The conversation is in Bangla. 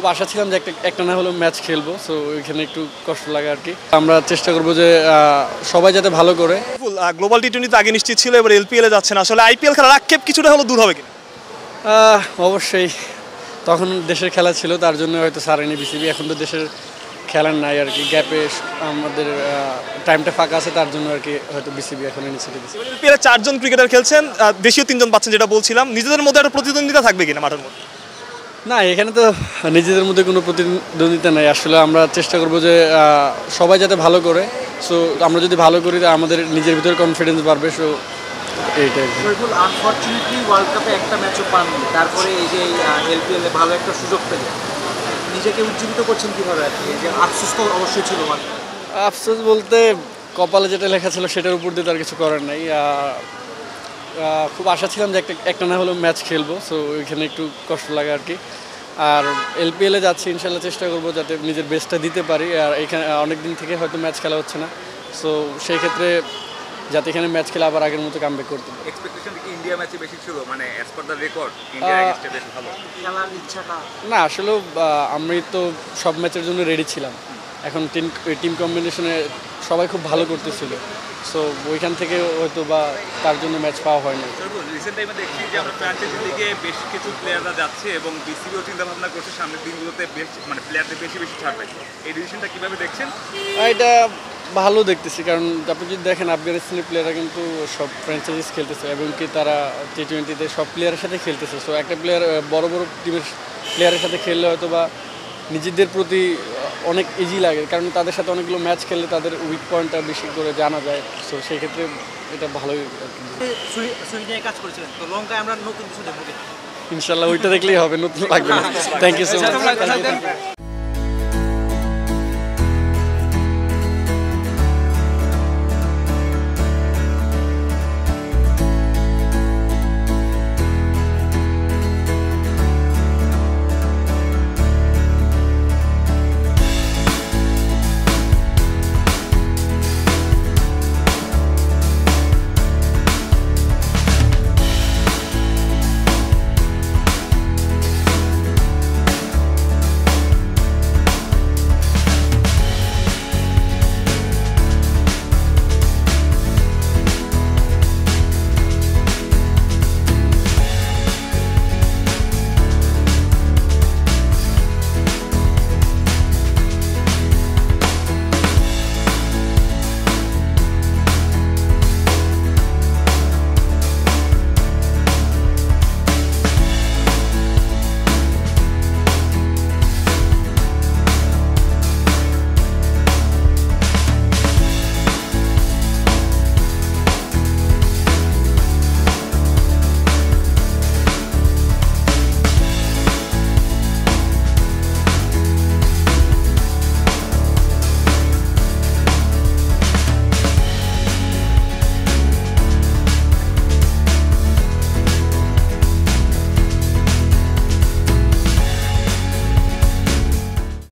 খুব আশা ছিলাম যে একটা না হলেও ম্যাচ খেলবো, সো ওইখানে একটু কষ্ট লাগে আর কি। আমরা চেষ্টা করবো যে সবাই যাতে ভালো করে। গ্লোবাল টি20 আগে নিশ্চিত ছিল, এবার এলপিএল এ যাচ্ছেন, আসলে আইপিএল খেলার আক্ষেপ কিছুটা হলো দূর হবে কিনা? অবশ্যই, তখন দেশের খেলা ছিল তার জন্য হয়তো ছাড়েনি বিসিবি। এখন তো দেশের খেলার নাই আর কি, গ্যাপে আমাদের টাইমটা ফাঁকা আছে, তার জন্য আর কি হয়তো বিসিবি এখন ইনিশিয়েটিভ দিচ্ছে। এলপিএল এ 4 জন ক্রিকেটার খেলছেন, দেশীয় 3 জন পাচ্ছেন, যেটা বলছিলাম, নিজেদের মধ্যে একটা প্রতিদ্বন্দ্বিতা থাকবে কিনা মাঠের মধ্যে? না, এখানে তো নিজেদের মধ্যে কোনো প্রতিদ্বন্দ্বিতা নাই। আসলে আমরা চেষ্টা করবো যে সবাই যাতে ভালো করে, সো আমরা যদি ভালো করি আমাদের নিজের ভিতরে কনফিডেন্স বাড়বে। সো এইটাই। আনফরচুনেটলি ওয়ার্ল্ড কাপে একটা ম্যাচও পাননি, তারপরে এই যে এলপিএল এ ভালো একটা সুযোগ পেলে নিজেকে উজ্জীবিত করছেন কীভাবে আর কি? এই যে আফসোস তো অবশ্যই ছিল। আফসোস বলতে কপালে যেটা লেখা ছিল সেটার উপর দিয়ে তার কিছু করার নাই। খুব আশা ছিলাম যে একটা না হলেও ম্যাচ খেলবো, সো ওইখানে একটু কষ্ট লাগে আর কি। আর এলপিএলে যাচ্ছি, ইনশাল্লাহ চেষ্টা করবো যাতে নিজের বেস্টটা দিতে পারি। আর এখানে অনেক দিন থেকে হয়তো ম্যাচ খেলা হচ্ছে না, সো সেই ক্ষেত্রে যাতে এখানে ম্যাচ খেলে আবার আগের মতো কামব্যাক করতে পারি। এক্সপেকটেশন কি ইন্ডিয়া ম্যাচে বেশি ছিল, মানে as per the record India এগেইনস্টে বেশ ভালো খেলার ইচ্ছাটা? না, আসলে আমি তো সব ম্যাচের জন্য রেডি ছিলাম। এখন টিম কম্বিনেশনে সবাই খুব ভালো করতেছিল, সো ওইখান থেকে হয়তো বা তার জন্য ম্যাচ পাওয়া হয়নি। রিসেন্ট টাইমে দেখছি যে আমরা ফ্র্যাঞ্চাইজি লিগে বেশ কিছু প্লেয়াররা যাচ্ছে এবং বিসিবিও চিন্তা ভাবনা করছে সামনের দিনগুলোতে বেশ মানে প্লেয়ারদের বেশি ছাড়বে। এই ডিসিশনটা কীভাবে দেখছেন? এটা ভালো দেখতেছি, কারণ আপনি যদি দেখেন আফগানিস্তানের প্লেয়াররা কিন্তু সব ফ্র্যাঞ্চাইজিস খেলতেছে এবং কি তারা টি20তে সব প্লেয়ারের সাথে খেলতেছে। সো একটা প্লেয়ার বড় বড় টিমের প্লেয়ারের সাথে খেললে হয়তো বা নিজেদের প্রতি অনেক ইজি লাগে, কারণ তাদের সাথে অনেকগুলো ম্যাচ খেললে তাদের উইক পয়েন্টটা বেশি করে জানা যায়। সো সেই ক্ষেত্রে এটা ভালোই কাজ করেছিলেন তো লঙ্কায় আমরা নতুন কিছু দেখবো ইনশাল্লাহ, ওইটা দেখলেই হবে, নতুন লাগবে না। Thank you so much.